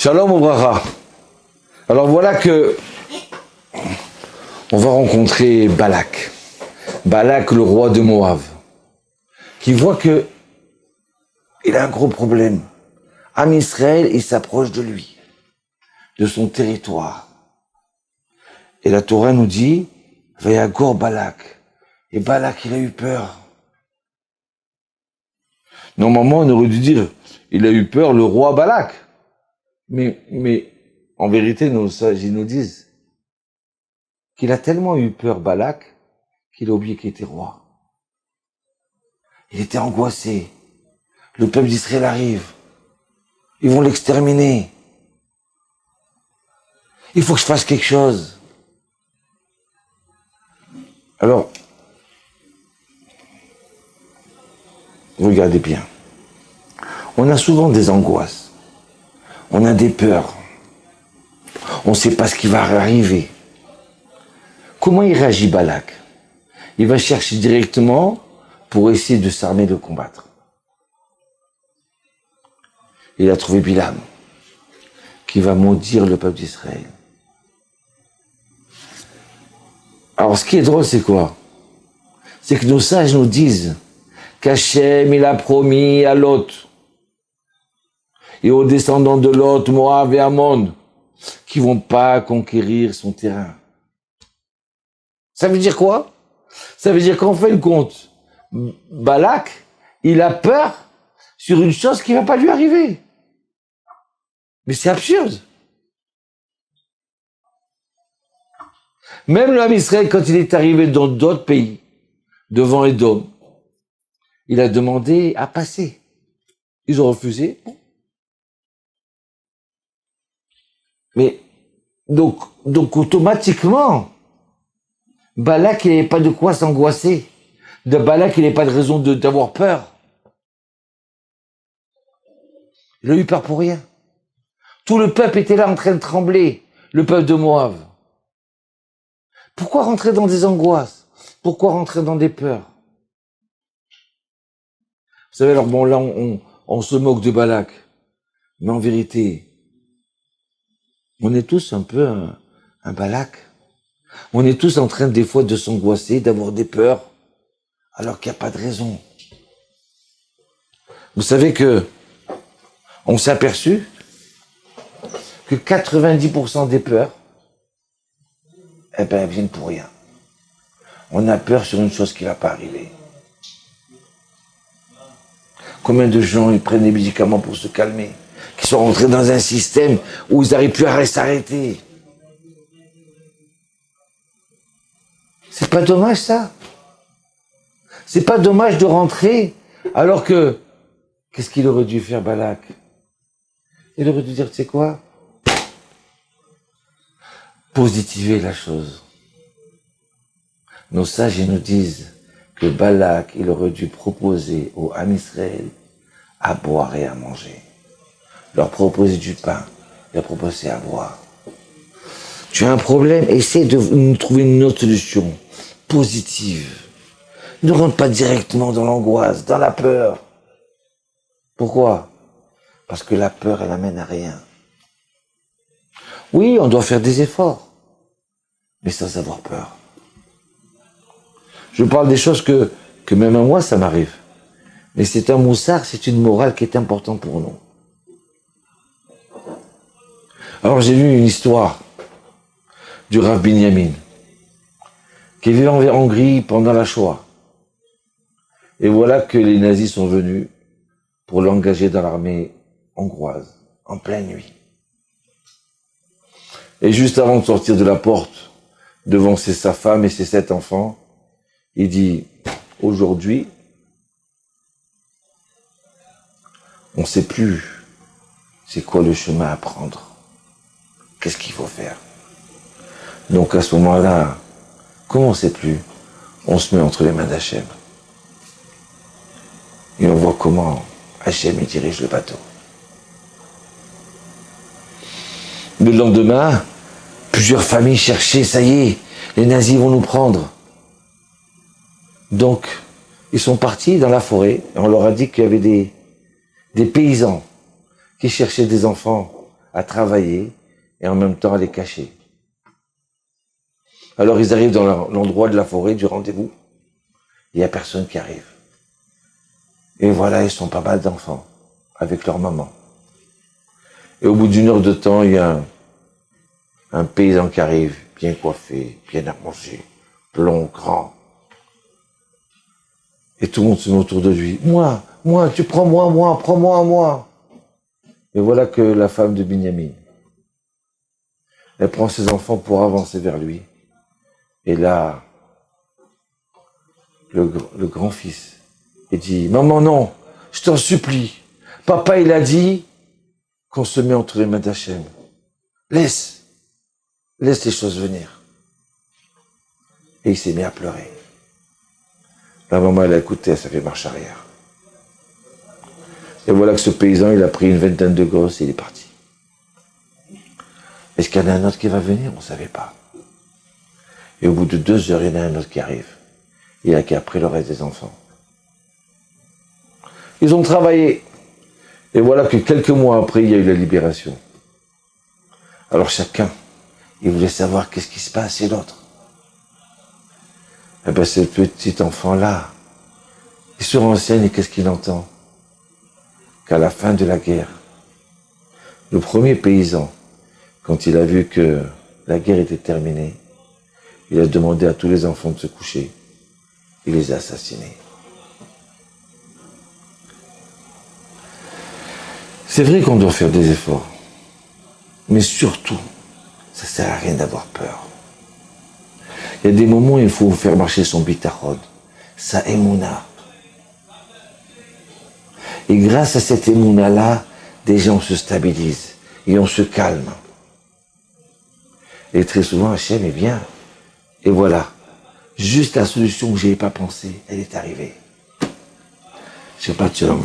Shalom Obracha. Alors voilà que on va rencontrer Balak. Balak, le roi de Moab, qui voit que il a un gros problème. Am Israël, il s'approche de lui, de son territoire. Et la Torah nous dit, Vayagor Balak. Et Balak, il a eu peur. Normalement, on aurait dû dire, il a eu peur, le roi Balak. Mais en vérité, nos sages, ils nous disent qu'il a tellement eu peur, Balak, qu'il a oublié qu'il était roi. Il était angoissé. Le peuple d'Israël arrive. Ils vont l'exterminer. Il faut que je fasse quelque chose. Alors, regardez bien. On a souvent des angoisses. On a des peurs. On ne sait pas ce qui va arriver. Comment il réagit Balak? Il va chercher directement pour essayer de s'armer de combattre. Il a trouvé Bilam, qui va maudire le peuple d'Israël. Alors ce qui est drôle, c'est quoi? C'est que nos sages nous disent qu'Hachem, il a promis à Lot et aux descendants de Lot, Moab et Ammon, qui vont pas conquérir son terrain. Ça veut dire quoi? Ça veut dire qu'en fin de compte, Balak, il a peur sur une chose qui va pas lui arriver. Mais c'est absurde. Même l'homme Israël, quand il est arrivé dans d'autres pays, devant Édom, il a demandé à passer. Ils ont refusé. Mais, donc automatiquement, Balak, il n'avait pas de quoi s'angoisser. De Balak, il n'avait pas de raison d'avoir peur. Il a eu peur pour rien. Tout le peuple était là en train de trembler, le peuple de Moab. Pourquoi rentrer dans des angoisses? Pourquoi rentrer dans des peurs? Vous savez, alors bon, là, on se moque de Balak. Mais en vérité, on est tous un peu un Balak. On est tous en train, des fois, de s'angoisser, d'avoir des peurs, alors qu'il n'y a pas de raison. Vous savez que on s'est aperçu que 90% des peurs, eh ben, elles viennent pour rien. On a peur sur une chose qui va pas arriver. Combien de gens, ils prennent des médicaments pour se calmer, qui sont rentrés dans un système où ils n'arrivent plus à s'arrêter. C'est pas dommage, ça? C'est pas dommage de rentrer, alors que, qu'est-ce qu'il aurait dû faire, Balak? Il aurait dû dire, tu sais quoi? Positiver la chose. Nos sages, ils nous disent que Balak, il aurait dû proposer aux Ham Israël à boire et à manger. Leur proposer du pain, leur proposer à boire. Tu as un problème, essaie de nous trouver une autre solution positive. Ne rentre pas directement dans l'angoisse, dans la peur. Pourquoi? Parce que la peur, elle amène à rien. Oui, on doit faire des efforts, mais sans avoir peur. Je parle des choses que même à moi, ça m'arrive. Mais c'est un moussard, c'est une morale qui est importante pour nous. Alors j'ai lu une histoire du Rav Binyamin, qui vivait en Hongrie pendant la Shoah. Et voilà que les nazis sont venus pour l'engager dans l'armée hongroise, en pleine nuit. Et juste avant de sortir de la porte, devant sa femme et ses 7 enfants, il dit, aujourd'hui, on ne sait plus c'est quoi le chemin à prendre. Qu'est-ce qu'il faut faire? Donc à ce moment-là, comme on ne sait plus, on se met entre les mains d'Hachem. Et on voit comment Hachem il dirige le bateau. Le lendemain, plusieurs familles cherchaient, ça y est, les nazis vont nous prendre. Donc, ils sont partis dans la forêt, et on leur a dit qu'il y avait des paysans qui cherchaient des enfants à travailler et en même temps à les cacher. Alors ils arrivent dans l'endroit de la forêt du rendez-vous. Il n'y a personne qui arrive. Et voilà, ils sont pas mal d'enfants avec leur maman. Et au bout d'une heure de temps, il y a un paysan qui arrive, bien coiffé, bien arrangé, blond, grand. Et tout le monde se met autour de lui. Moi, tu prends moi, prends-moi, moi. Et voilà que la femme de Binyamin, elle prend ses enfants pour avancer vers lui. Et là, le grand-fils, il dit, maman, non, je t'en supplie. Papa, il a dit qu'on se met entre les mains d'Hachem. Laisse les choses venir. Et il s'est mis à pleurer. La maman, elle a écouté, ça fait marche arrière. Et voilà que ce paysan, il a pris une vingtaine de gosses et il est parti. Est-ce qu'il y en a un autre qui va venir? On ne savait pas. Et au bout de 2 heures, il y en a un autre qui arrive. Il a qui a pris le reste des enfants. Ils ont travaillé. Et voilà que quelques mois après, il y a eu la libération. Alors chacun, il voulait savoir qu'est-ce qui se passe chez l'autre. Eh bien, ce petit enfant-là, il se renseigne et qu'est-ce qu'il entend? Qu'à la fin de la guerre, le premier paysan, quand il a vu que la guerre était terminée, il a demandé à tous les enfants de se coucher. Il les a assassinés. C'est vrai qu'on doit faire des efforts. Mais surtout, ça ne sert à rien d'avoir peur. Il y a des moments où il faut faire marcher son bitachon, sa émouna. Et grâce à cette émouna-là, des gens se stabilisent et on se calme. Et très souvent, Hachem est bien. Et voilà, juste la solution que je n'y ai pas pensé, elle est arrivée. Shabbat shalom.